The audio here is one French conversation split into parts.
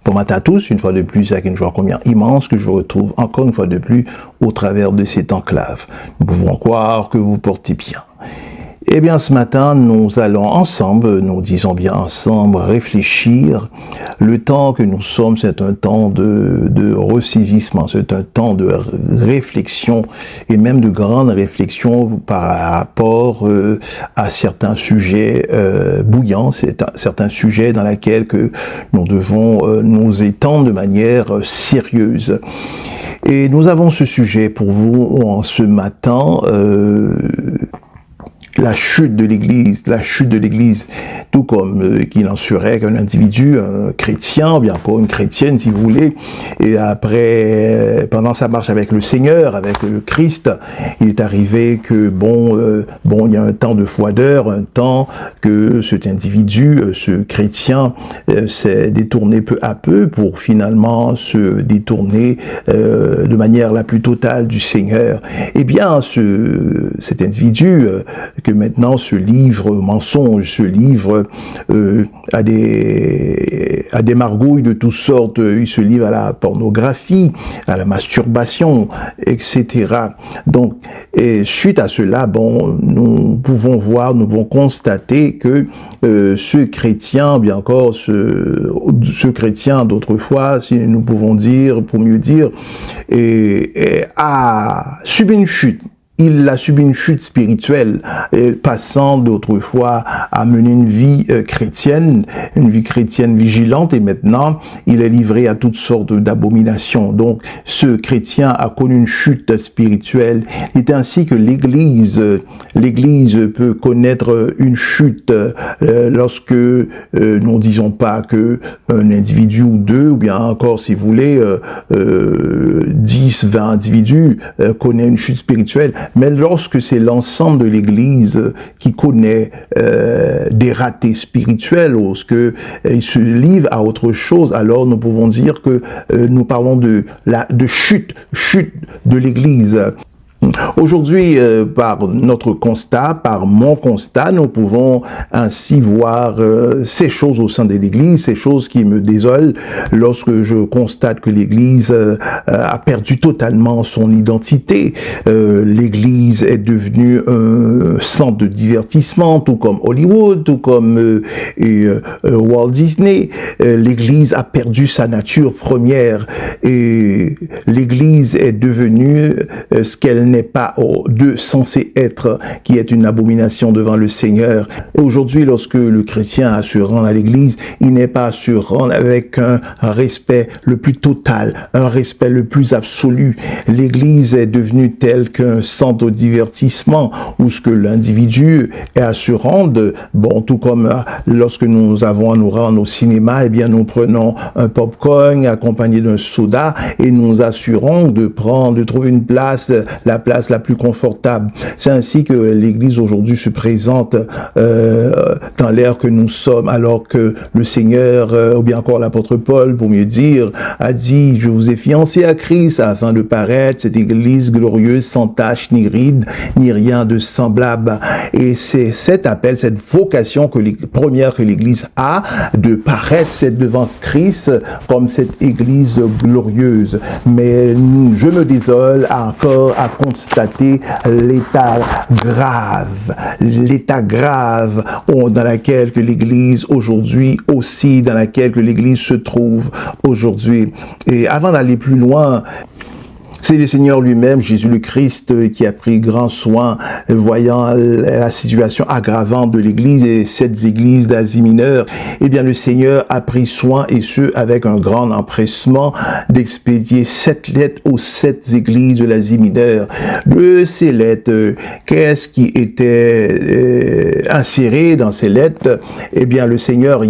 Bon matin à tous, une fois de plus, avec une joie combien immense que je vous retrouve encore une fois de plus au travers de cette enclave. Nous pouvons croire que vous portez bien. Eh bien, ce matin, nous allons ensemble, nous disons bien ensemble, réfléchir. Le temps que nous sommes, c'est un temps de ressaisissement, c'est un temps de réflexion et même de grande réflexion par rapport à certains sujets bouillants, certains sujets dans lesquels que nous devons nous étendre de manière sérieuse. Et nous avons ce sujet pour vous en ce matin. La chute de l'Église, tout comme qu'il en serait qu'un individu, un chrétien, ou bien encore une chrétienne si vous voulez, et après, pendant sa marche avec le Seigneur, avec le Christ, il est arrivé que il y a un temps de froideur, un temps que cet individu, ce chrétien, s'est détourné peu à peu pour finalement se détourner de manière la plus totale du Seigneur. Eh bien, cet individu que maintenant se livre au mensonge, se livre à des margouilles de toutes sortes, il se livre à la pornographie, à la masturbation, etc. Donc, et suite à cela, nous pouvons constater que ce chrétien, bien encore ce chrétien d'autrefois, si nous pouvons dire, pour mieux dire, a subi une chute. Il a subi une chute spirituelle, passant d'autrefois à mener une vie chrétienne vigilante, et maintenant il est livré à toutes sortes d'abominations. Donc ce chrétien a connu une chute spirituelle. Il est ainsi que l'Église peut connaître une chute lorsque nous ne disons pas que un individu ou deux, ou bien encore si vous voulez 10, 20 individus connaît une chute spirituelle. Mais lorsque c'est l'ensemble de l'Église qui connaît des ratés spirituels, lorsque il se livre à autre chose, alors nous pouvons dire que nous parlons de chute de l'Église. Aujourd'hui, par notre constat, par mon constat, nous pouvons ainsi voir ces choses au sein de l'Église, ces choses qui me désolent lorsque je constate que l'Église a perdu totalement son identité. L'Église est devenue un centre de divertissement, tout comme Hollywood, tout comme Walt Disney. L'Église a perdu sa nature première et l'Église est devenue ce qu'elle n'est pas censé être, qui est une abomination devant le Seigneur. Aujourd'hui, lorsque le chrétien a à se rendre à l'Église, il n'est pas à se rendre avec un respect le plus total, un respect le plus absolu. L'Église est devenue telle qu'un centre de divertissement où ce que l'individu est à se rendre, tout comme lorsque nous avons à nous rendre au cinéma, eh bien nous prenons un popcorn accompagné d'un soda et nous assurons de trouver une place, la place la plus confortable. C'est ainsi que l'Église aujourd'hui se présente dans l'ère que nous sommes, alors que le Seigneur, ou bien encore l'apôtre Paul, pour mieux dire, a dit: je vous ai fiancé à Christ afin de paraître cette Église glorieuse, sans tache, ni ride, ni rien de semblable. Et c'est cet appel, cette vocation première que l'Église a, de paraître devant Christ comme cette Église glorieuse. Mais je me désole encore à constater l'état grave dans laquelle que l'Église aujourd'hui aussi, dans laquelle que l'Église se trouve aujourd'hui. Et avant d'aller plus loin, c'est le Seigneur lui-même, Jésus le Christ, qui a pris grand soin, voyant la situation aggravante de l'Église et cette Église d'Asie mineure. Eh bien, le Seigneur a pris soin, et ce, avec un grand empressement, d'expédier 7 lettres aux 7 églises de l'Asie mineure. De ces lettres, qu'est-ce qui était inséré dans ces lettres? Eh bien, le Seigneur,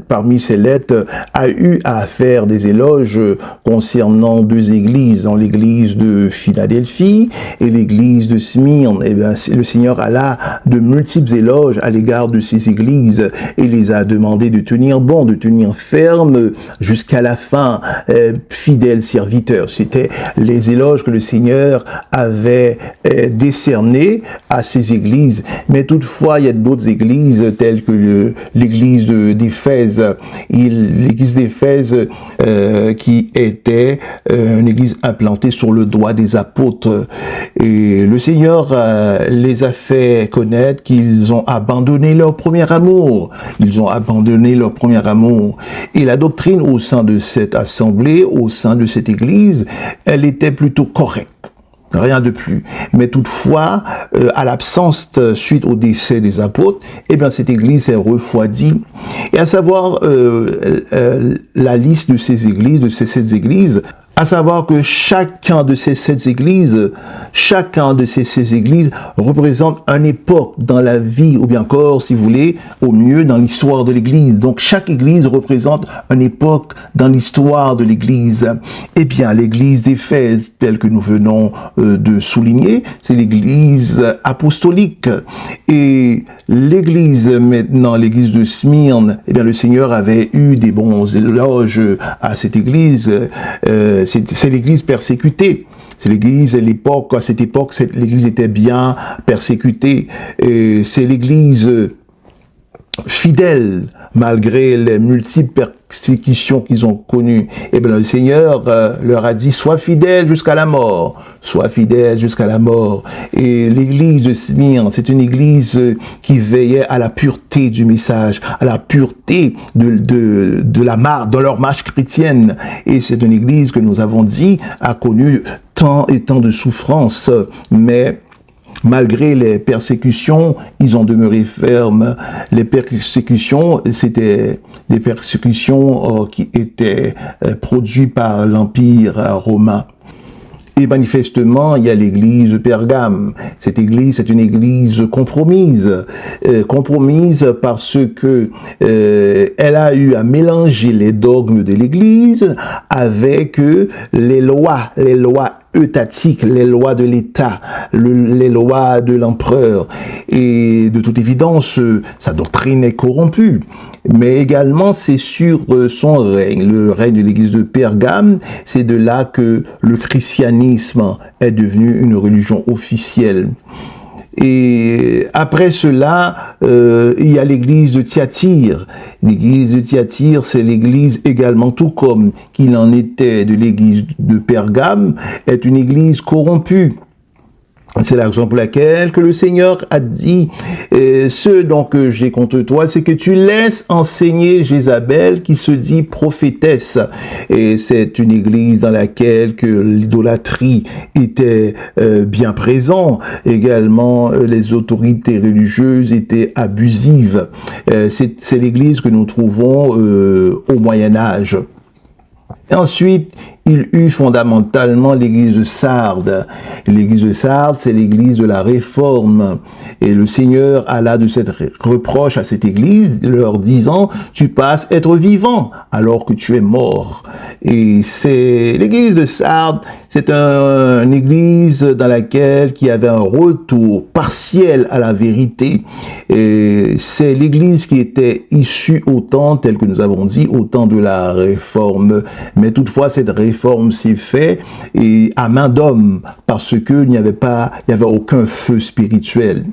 parmi ces lettres, a eu à faire des éloges concernant 2 églises, dans l'église l'église de Philadelphie et l'église de Smyrne. Eh bien, le Seigneur a de multiples éloges à l'égard de ces églises et les a demandé de tenir bon, de tenir ferme jusqu'à la fin, fidèles serviteurs. C'était les éloges que le Seigneur avait décernés à ces églises. Mais toutefois, il y a d'autres églises telles que l'église d'Éphèse. L'église d'Éphèse qui était une église implantée sur le doigt des apôtres. Et le Seigneur les a fait connaître qu'ils ont abandonné leur premier amour. Ils ont abandonné leur premier amour. Et la doctrine au sein de cette assemblée, au sein de cette église, elle était plutôt correcte. Rien de plus. Mais toutefois, à l'absence, suite au décès des apôtres, eh bien, cette église est refroidie. Et à savoir, la liste de ces églises, de ces 7 églises, à savoir que chacun de ces 7 églises représente une époque dans la vie, ou bien encore, si vous voulez, au mieux dans l'histoire de l'église. Donc, chaque église représente une époque dans l'histoire de l'église. Eh bien, l'église d'Éphèse, telle que nous venons de souligner, c'est l'église apostolique. Et l'église, maintenant, l'église de Smyrne, eh bien, le Seigneur avait eu des bons éloges à cette église. C'est l'église persécutée. C'est l'église, à cette époque, l'église était bien persécutée. C'est l'église fidèle, malgré les multiples persécutions qu'ils ont connues. Et bien le Seigneur leur a dit, sois fidèle jusqu'à la mort. Sois fidèle jusqu'à la mort. Et l'église de Smyrne, c'est une église qui veillait à la pureté du message, à la pureté de leur marche chrétienne. Et c'est une église que nous avons dit a connu tant et tant de souffrances, mais malgré les persécutions, ils ont demeuré fermes. Les persécutions, c'était des persécutions qui étaient produites par l'Empire romain. Et manifestement, il y a l'église de Pergame. Cette église, c'est une église compromise. Compromise parce que elle a eu à mélanger les dogmes de l'église avec les lois eutatiques, les lois de l'État, les lois de l'empereur. Et de toute évidence, sa doctrine est corrompue. Mais également, c'est sur son règne, le règne de l'église de Pergame, c'est de là que le christianisme est devenu une religion officielle. Et après cela, il y a l'église de Thyatire. L'église de Thyatire, c'est l'église également, tout comme qu'il en était de l'église de Pergame, est une église corrompue. C'est la raison pour laquelle que le Seigneur a dit, ce donc que j'ai contre toi, c'est que tu laisses enseigner Jézabel qui se dit prophétesse. Et c'est une église dans laquelle que l'idolâtrie était bien présente. Également, les autorités religieuses étaient abusives. C'est l'église que nous trouvons au Moyen-Âge. Ensuite, il eut fondamentalement l'église de Sardes. L'église de Sardes, c'est l'église de la Réforme. Et le Seigneur alla de cette reproche à cette église, leur disant, tu passes être vivant alors que tu es mort. Et c'est l'église de Sardes, c'est une église dans laquelle qui avait un retour partiel à la vérité. Et c'est l'église qui était issue au temps, tel que nous avons dit, au temps de la Réforme. Mais toutefois, cette réforme s'est faite et à main d'homme parce qu'il n'y avait aucun feu spirituel.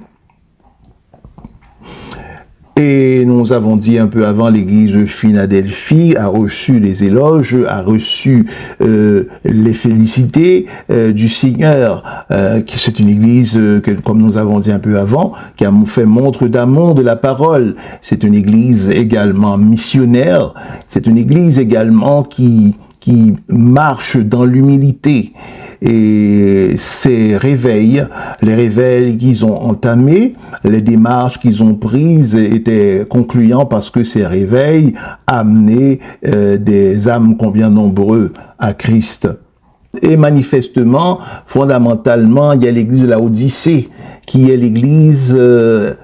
Et nous avons dit un peu avant, l'église de Philadelphie a reçu les éloges, a reçu les félicités du Seigneur. C'est une église, comme nous avons dit un peu avant, qui a fait montre d'amour de la parole. C'est une église également missionnaire. C'est une église également qui marche dans l'humilité. Et ces réveils, les réveils qu'ils ont entamés, les démarches qu'ils ont prises étaient concluants parce que ces réveils amenaient des âmes combien nombreux à Christ. Et manifestement, fondamentalement, il y a l'église de la Odyssée qui est l'église,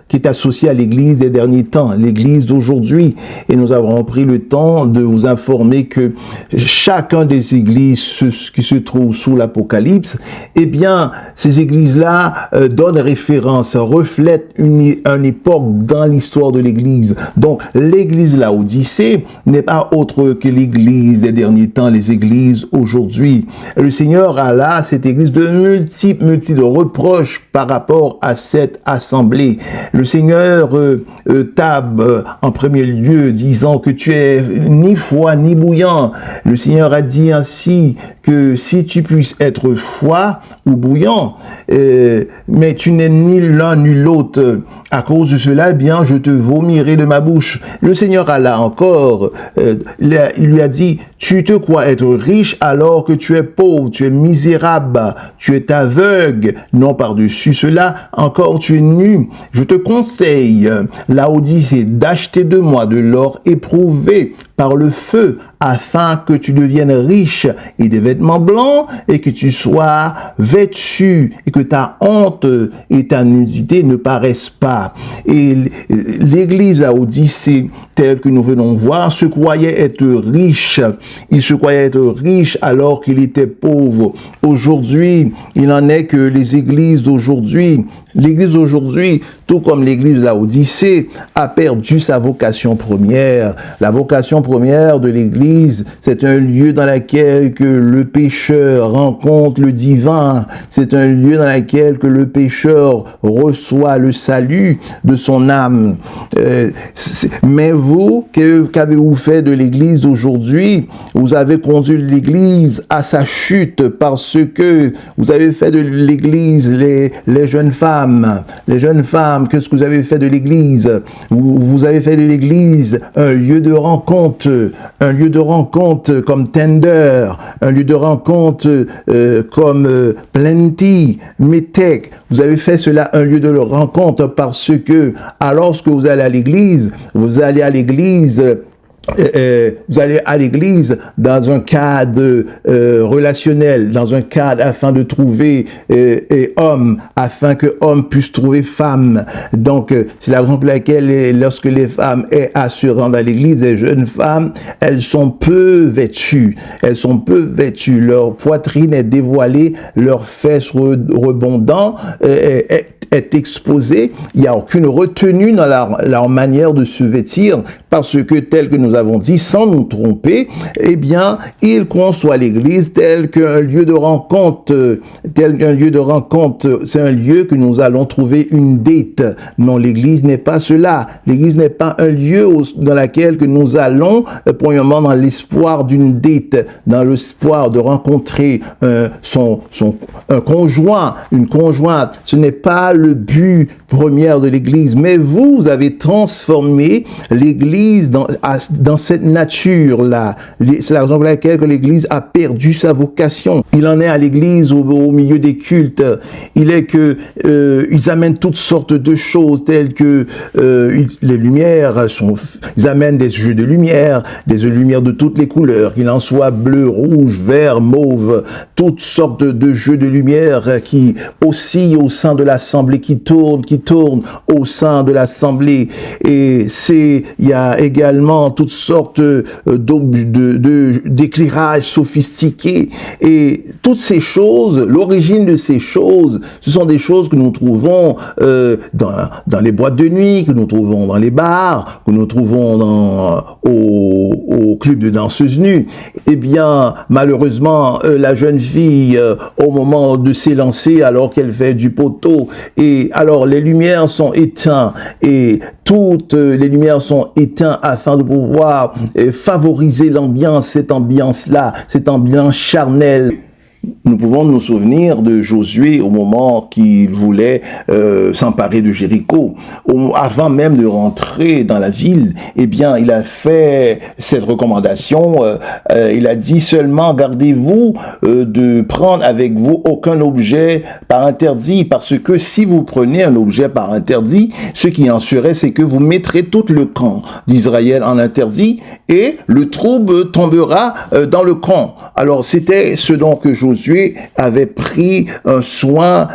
qui est associée à l'église des derniers temps, l'église d'aujourd'hui. Et nous avons pris le temps de vous informer que chacun des églises qui se trouvent sous l'Apocalypse, eh bien, ces églises-là donnent référence, reflètent une époque dans l'histoire de l'église. Donc, l'église Laodicée n'est pas autre que l'église des derniers temps, les églises aujourd'hui. Le Seigneur a là, cette église, de multiples reproches par rapport à cette assemblée. Le Seigneur tabe en premier lieu, disant que tu es ni froid ni bouillant. Le Seigneur a dit ainsi que si tu puisses être froid ou bouillant, mais tu n'es ni l'un ni l'autre, à cause de cela, eh bien, je te vomirai de ma bouche. Le Seigneur a là encore, il lui a dit, tu te crois être riche alors que tu es pauvre, tu es misérable, tu es aveugle, non par-dessus cela, encore tu es nu. Je te conseille, Laodicée, d'acheter de moi de l'or éprouvé par le feu, afin que tu deviennes riche et des vêtements blancs et que tu sois vêtu et que ta honte et ta nudité ne paraissent pas. Et l'église Laodicée, telle que nous venons voir, se croyait être riche. Il se croyait être riche alors qu'il était pauvre. Aujourd'hui, il en est que les églises d'aujourd'hui, l'église aujourd'hui, tout comme l'église Laodicée, a perdu sa vocation première. La vocation première de l'église, c'est un lieu dans lequel que le pécheur rencontre le divin. C'est un lieu dans lequel que le pécheur reçoit le salut de son âme. Mais vous, qu'avez-vous fait de l'église d'aujourd'hui? Vous avez conduit l'église à sa chute parce que vous avez fait de l'église les jeunes femmes. Les jeunes femmes, qu'est-ce que vous avez fait de l'église? Vous avez fait de l'église un lieu de rencontre comme Tinder, un lieu de rencontre comme Plenty, Metech. Vous avez fait cela un lieu de rencontre parce que, alors que vous allez à l'église, vous allez à l'église dans un cadre relationnel, dans un cadre afin de trouver homme, afin que homme puisse trouver femme. Donc, c'est la raison pour laquelle lorsque les femmes se rendent à l'église, les jeunes femmes, elles sont peu vêtues. Elles sont peu vêtues. Leur poitrine est dévoilée, leurs fesses rebondant est exposée. Il n'y a aucune retenue dans leur manière de se vêtir parce que, tel que nous avons dit, sans nous tromper, eh bien, ils conçoivent l'église tel qu'un lieu de rencontre, c'est un lieu que nous allons trouver une date. Non, l'église n'est pas cela. L'église n'est pas un lieu dans lequel que nous allons, premièrement, dans l'espoir d'une date, dans l'espoir de rencontrer un conjoint, une conjointe. Ce n'est pas le but premier de l'église, mais vous avez transformé l'église dans cette nature-là. C'est la raison pour laquelle que l'église a perdu sa vocation. Il en est à l'église au milieu des cultes. Il est que ils amènent toutes sortes de choses telles que les lumières ils amènent des jeux de lumière, des lumières de toutes les couleurs, qu'il en soit bleu, rouge, vert, mauve, toutes sortes de jeux de lumière qui oscillent au sein de l'assemblée, qui tournent au sein de l'assemblée. Et il y a également toutes sortes d'éclairages sophistiqués. Et toutes ces choses, l'origine de ces choses, ce sont des choses que nous trouvons dans les boîtes de nuit, que nous trouvons dans les bars, que nous trouvons au club de danseuses nues. Eh bien, malheureusement, la jeune fille, au moment de s'élancer, alors qu'elle fait du poteau, et alors les lumières sont éteintes, et toutes les lumières sont éteintes afin de pouvoir favoriser l'ambiance, cette ambiance-là, cette ambiance charnelle. Nous pouvons nous souvenir de Josué au moment qu'il voulait s'emparer de Jéricho. Avant même de rentrer dans la ville, eh bien, il a fait cette recommandation. Il a dit seulement, gardez-vous de prendre avec vous aucun objet par interdit, parce que si vous prenez un objet par interdit, ce qui en serait, c'est que vous mettrez tout le camp d'Israël en interdit et le trouble tombera dans le camp. Alors, c'était ce dont que Josué Josué avait pris un soin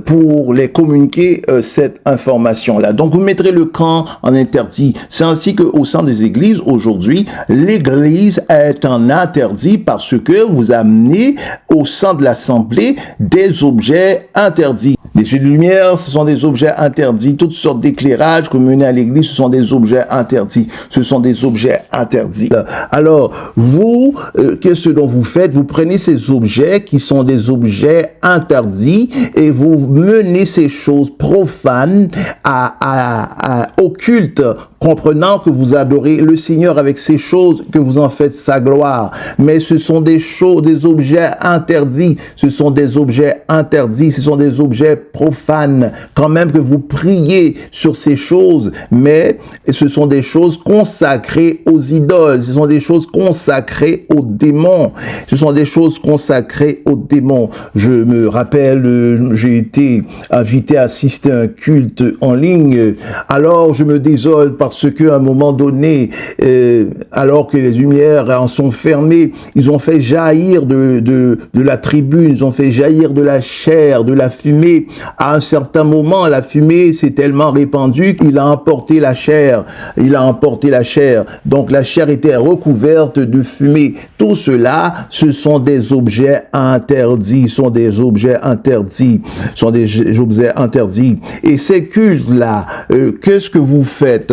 pour les communiquer cette information-là. Donc vous mettrez le camp en interdit. C'est ainsi qu'au sein des églises, aujourd'hui, l'église est un interdit parce que vous amenez au sein de l'assemblée des objets interdits. Les jeux de lumière, ce sont des objets interdits. Toutes sortes d'éclairages que vous menez à l'église, ce sont des objets interdits. Ce sont des objets interdits. Alors, vous, qu'est-ce dont vous faites? Vous prenez ces objets qui sont des objets interdits et vous menez ces choses profanes au culte, comprenant que vous adorez le Seigneur avec ces choses, que vous en faites sa gloire. Mais ce sont des choses, des objets interdits. Ce sont des objets interdits. Ce sont des objets profanes. Quand même que vous priez sur ces choses, mais ce sont des choses consacrées aux idoles. Ce sont des choses consacrées aux démons. Ce sont des choses consacrées aux démons. Je me rappelle, j'ai été invité à assister à un culte en ligne. Alors, je me désole parce qu'à un moment donné, alors que les lumières en sont fermées, ils ont fait jaillir de la tribune, ils ont fait jaillir de la chair, de la fumée. À un certain moment, la fumée s'est tellement répandue qu'il a emporté la chair. Il a emporté la chair. Donc la chair était recouverte de fumée. Tout cela, ce sont des objets interdits. Ce sont des objets interdits. Ce sont des objets interdits. Et ces cultes-là, qu'est-ce que vous faites?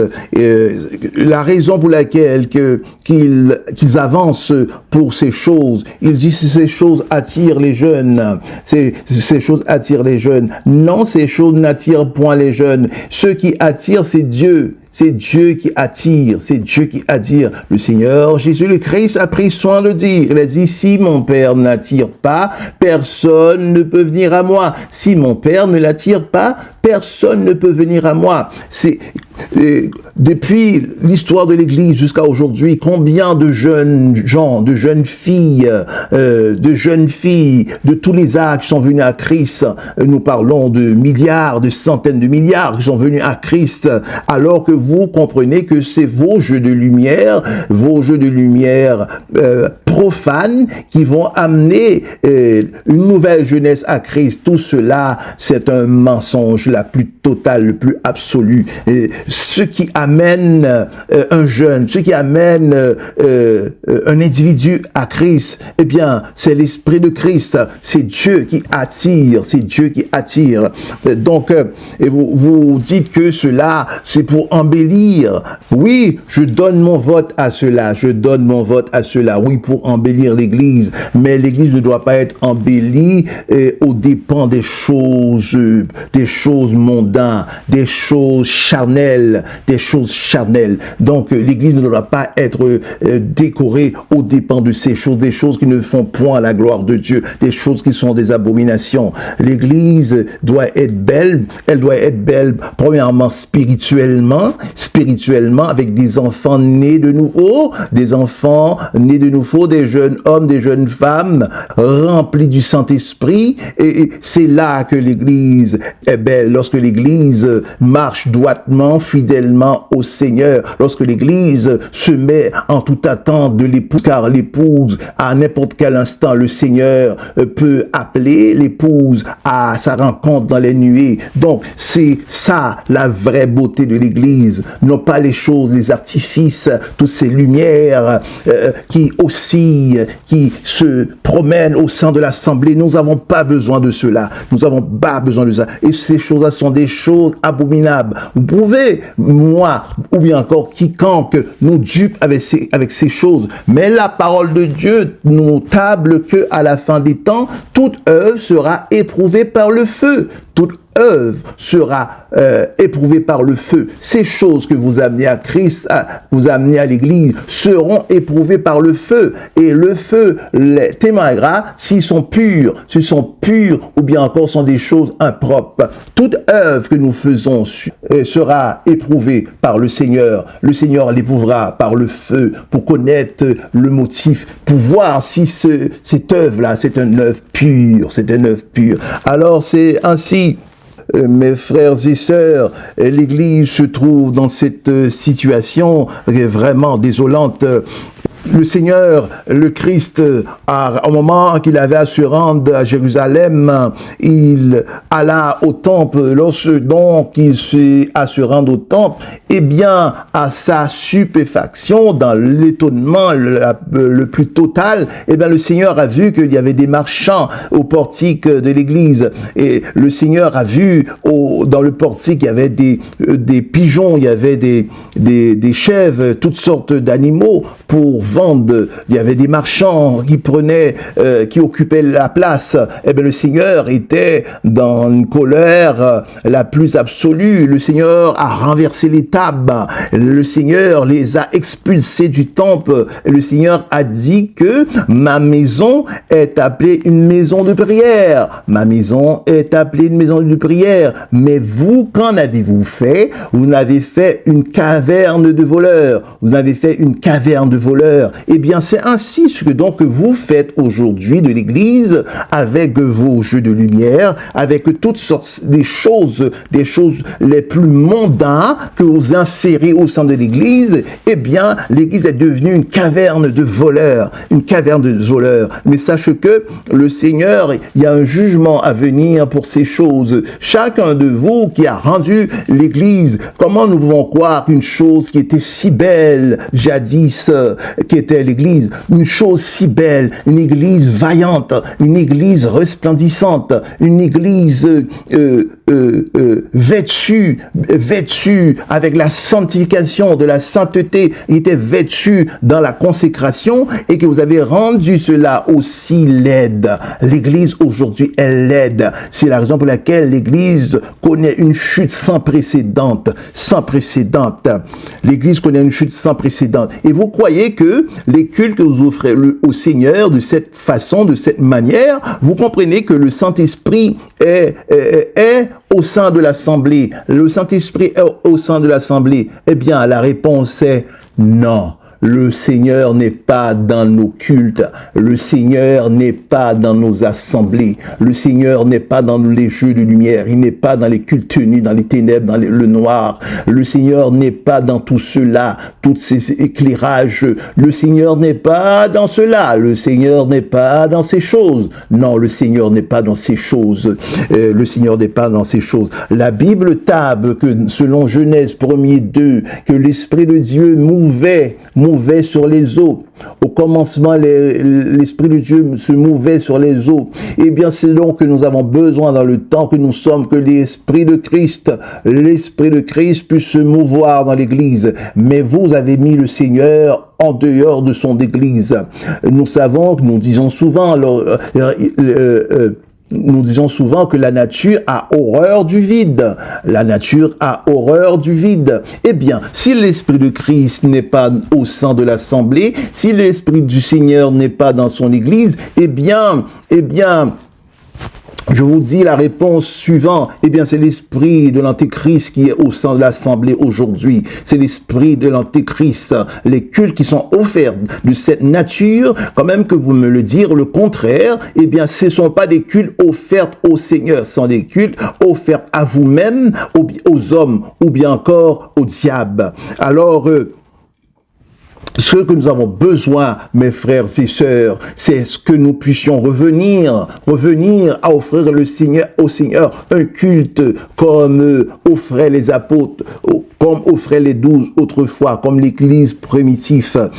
La raison pour laquelle qu'ils avancent pour ces choses, ils disent que ces choses attirent les jeunes. Ces choses attirent les jeunes. Non, ces choses n'attirent point les jeunes. Ce qui attire, c'est Dieu. C'est Dieu qui attire, c'est Dieu qui attire. Le Seigneur Jésus-le-Christ a pris soin de dire, il a dit, si mon Père n'attire pas, personne ne peut venir à moi. Si mon Père ne l'attire pas, personne ne peut venir à moi. Depuis l'histoire de l'Église jusqu'à aujourd'hui, combien de jeunes gens, de jeunes filles, de tous les âges qui sont venus à Christ. Nous parlons de milliards, de centaines de milliards qui sont venus à Christ, alors que vous comprenez que c'est vos jeux de lumière profanes qui vont amener une nouvelle jeunesse à Christ. Tout cela, c'est un mensonge la plus totale, le plus absolu. Ce qui amène un jeune, ce qui amène un individu à Christ, eh bien, c'est l'Esprit de Christ. C'est Dieu qui attire, c'est Dieu qui attire. Donc, vous dites que cela, c'est pour embellir. Oui, je donne mon vote à cela, je donne mon vote à cela. Oui, pour embellir l'Église, mais l'Église ne doit pas être embellie aux dépens des choses mondaines, des choses charnelles, Donc, l'Église ne doit pas être décorée aux dépens de ces choses, des choses qui ne font point la gloire de Dieu, des choses qui sont des abominations. L'Église doit être belle, elle doit être belle premièrement spirituellement, avec des enfants nés de nouveau, des jeunes hommes, des jeunes femmes remplis du Saint-Esprit, et c'est là que l'Église est belle, lorsque l'Église marche droitement, fidèlement au Seigneur, lorsque l'Église se met en toute attente de l'épouse, car l'épouse, à n'importe quel instant, le Seigneur peut appeler l'épouse à sa rencontre dans les nuées. Donc, c'est ça la vraie beauté de l'Église, non pas les choses, les artifices, toutes ces lumières qui oscillent, qui se promènent au sein de l'assemblée. Nous n'avons pas besoin de cela. Nous n'avons pas besoin de ça. Et ces choses-là sont des choses abominables. Vous pouvez, moi, ou bien encore quiconque, nous dupe avec ces choses. Mais la parole de Dieu nous table que à la fin des temps, toute œuvre sera éprouvée par le feu. Toute œuvre sera éprouvée par le feu. Ces choses que vous amenez à Christ, vous amenez à l'Église, seront éprouvées par le feu. Et le feu les témoignera s'ils sont purs, ou bien encore sont des choses impropres. Toute œuvre que nous faisons sera éprouvée par le Seigneur. Le Seigneur l'éprouvera par le feu pour connaître le motif, pour voir si cette œuvre-là, c'est une œuvre pure, Alors c'est ainsi, mes frères et sœurs, l'Église se trouve dans cette situation vraiment désolante. le Seigneur, le Christ, au moment qu'il avait à se rendre à Jérusalem, il alla au temple. Lorsque donc il s'est à se rendre au temple, eh bien, à sa stupéfaction, dans l'étonnement le plus total, eh bien, le Seigneur a vu qu'il y avait des marchands au portique de l'église. Et le Seigneur a vu dans le portique, il y avait des pigeons, il y avait des chèvres, toutes sortes d'animaux pour vendre. Il y avait des marchands qui occupaient la place. Eh bien, le Seigneur était dans une colère la plus absolue. Le Seigneur a renversé les tables. Le Seigneur les a expulsés du temple. Et le Seigneur a dit que ma maison est appelée une maison de prière. Ma maison est appelée une maison de prière. Mais vous, qu'en avez-vous fait? Vous n'avez fait une caverne de voleurs. Vous n'avez fait une caverne de voleurs. Eh bien, c'est ainsi ce que donc vous faites aujourd'hui de l'Église, avec vos jeux de lumière, avec toutes sortes des choses les plus mondaines que vous insérez au sein de l'Église. Eh bien, l'Église est devenue une caverne de voleurs, une caverne de voleurs. Mais sache que le Seigneur, il y a un jugement à venir pour ces choses. Chacun de vous qui a rendu l'Église, comment nous pouvons croire qu'une chose qui était si belle jadis, qui était l'Église, une chose si belle, une Église vaillante, une Église resplendissante, une Église vêtue avec la sanctification, de la sainteté, était vêtue dans la consécration, et que vous avez rendu cela aussi laide. L'Église aujourd'hui est laide. C'est la raison pour laquelle l'Église connaît une chute sans précédent. L'Église connaît une chute sans précédent. Et vous croyez que les cultes que vous offrez au Seigneur de cette façon, de cette manière, vous comprenez que le Saint-Esprit est au sein de l'Assemblée. Le Saint-Esprit est au sein de l'Assemblée. Eh bien, la réponse est non. Le Seigneur n'est pas dans nos cultes. Le Seigneur n'est pas dans nos assemblées. Le Seigneur n'est pas dans les jeux de lumière. Il n'est pas dans les cultes tenus, dans les ténèbres, dans le noir. Le Seigneur n'est pas dans tout cela, tous ces éclairages. Le Seigneur n'est pas dans cela. Le Seigneur n'est pas dans ces choses. Non, le Seigneur n'est pas dans ces choses. Le Seigneur n'est pas dans ces choses. La Bible table que, selon Genèse 1:2, que l'Esprit de Dieu mouvait sur les eaux. Au commencement, l'Esprit de Dieu se mouvait sur les eaux. Eh bien, c'est donc que nous avons besoin dans le temps que nous sommes, que l'Esprit de Christ puisse se mouvoir dans l'Église. Mais vous avez mis le Seigneur en dehors de son Église. Nous disons souvent que la nature a horreur du vide. La nature a horreur du vide. Eh bien, si l'Esprit de Christ n'est pas au sein de l'Assemblée, si l'Esprit du Seigneur n'est pas dans son Église, eh bien, je vous dis la réponse suivante. Eh bien, c'est l'esprit de l'Antéchrist qui est au sein de l'Assemblée aujourd'hui. C'est l'esprit de l'Antéchrist. Les cultes qui sont offerts de cette nature, quand même que vous me le dire le contraire, eh bien, ce ne sont pas des cultes offerts au Seigneur. Ce sont des cultes offerts à vous-même, aux hommes, ou bien encore au diable. Alors, ce que nous avons besoin, mes frères et sœurs, c'est ce que nous puissions revenir à offrir au Seigneur un culte comme offraient les apôtres, comme offraient les 12 autrefois, comme l'Église primitive.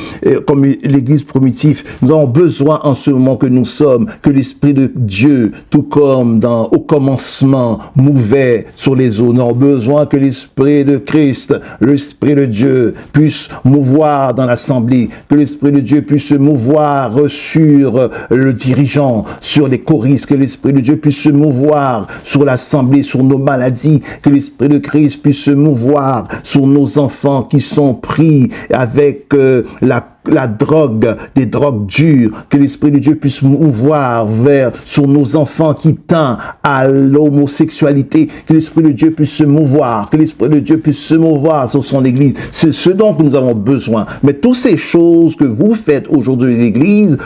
Nous avons besoin en ce moment que nous sommes, que l'Esprit de Dieu, tout comme au commencement, mouvait sur les eaux. Nous avons besoin que l'Esprit de Christ, l'Esprit de Dieu, puisse mouvoir dans l'Assemblée, que l'Esprit de Dieu puisse se mouvoir sur le dirigeant, sur les choristes, que l'Esprit de Dieu puisse se mouvoir sur l'Assemblée, sur nos maladies, que l'Esprit de Christ puisse se mouvoir sur nos enfants qui sont pris avec la drogue, des drogues dures, que l'Esprit de Dieu puisse mouvoir sur nos enfants qui tendent à l'homosexualité, que l'Esprit de Dieu puisse se mouvoir, que l'Esprit de Dieu puisse se mouvoir sur son Église. C'est ce dont nous avons besoin. Mais toutes ces choses que vous faites aujourd'hui à l'Église,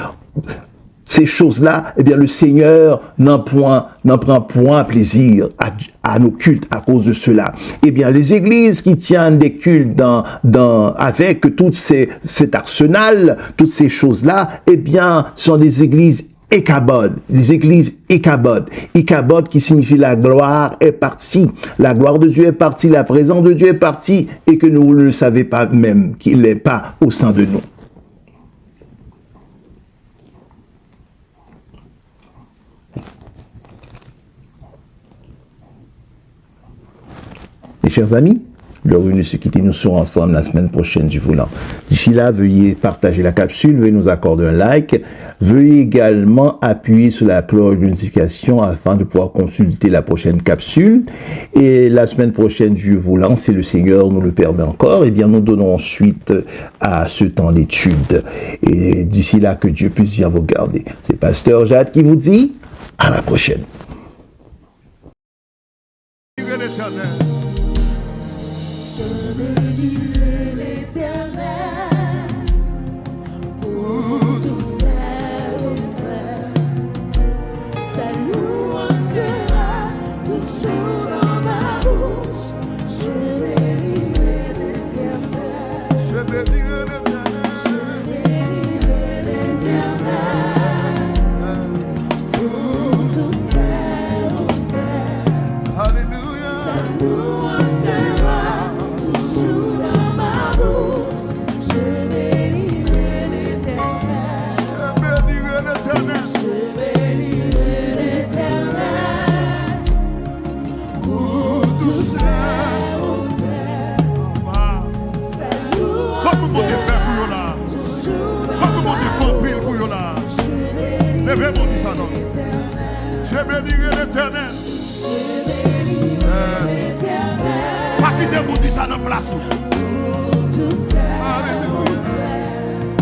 ces choses-là, eh bien, le Seigneur n'en prend point plaisir à nos cultes à cause de cela. Eh bien, les églises qui tiennent des cultes avec tout cet arsenal, toutes ces choses-là, eh bien, sont des églises Ichabod, les églises Ichabod. Ichabod qui signifie la gloire est partie. La gloire de Dieu est partie, la présence de Dieu est partie et que nous ne le savons pas même, qu'il n'est pas au sein de nous. Mes chers amis, l'heure venue de se quitter, nous serons ensemble la semaine prochaine du voulant. D'ici là, veuillez partager la capsule, veuillez nous accorder un like, veuillez également appuyer sur la cloche de notification afin de pouvoir consulter la prochaine capsule. Et la semaine prochaine, Dieu voulant, si le Seigneur nous le permet encore, eh bien nous donnons suite à ce temps d'étude. Et d'ici là, que Dieu puisse bien vous garder. C'est Pasteur Jade qui vous dit à la prochaine. Je bénirai l'Éternel. Pas quitter mon dit ça dans place. Alléluia.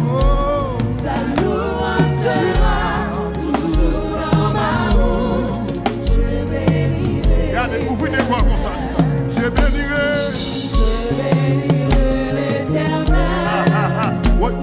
Oh, sa louange sera toujours dans ma bouche. Je bénirai. Regardez, ouvrez les voix comme ça, dit ça. Je bénirai l'Éternel. Ouais.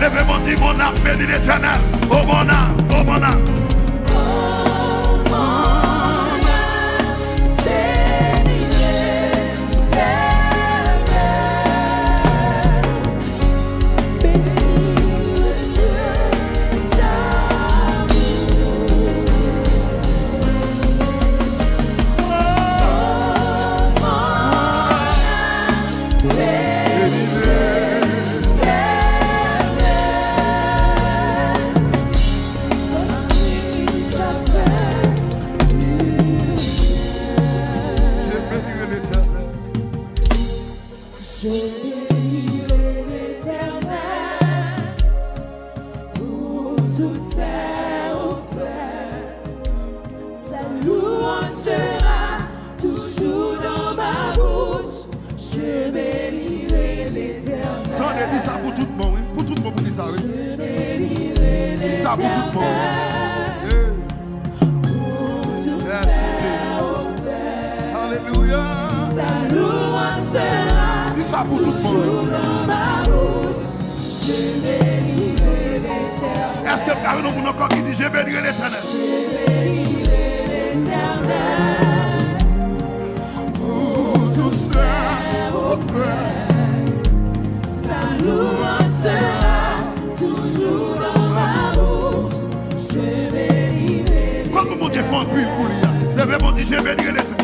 Levez-moi, dis mon âme, bénis l'Éternel. Oh mon âme, oh mon âme. pour tout le monde. Merci Seigneur. Alléluia. Dis ça pour tout le monde. Est-ce que par nous, nous encore qui dit je bénirai l'Éternel? Pour tout ça, oh frère. Sa louange sera toujours dans ma bouche. Je bénirai. Quand nous mon Dieu fait un puits pour lui, levez mon Dieu, je bénirai l'Éternel.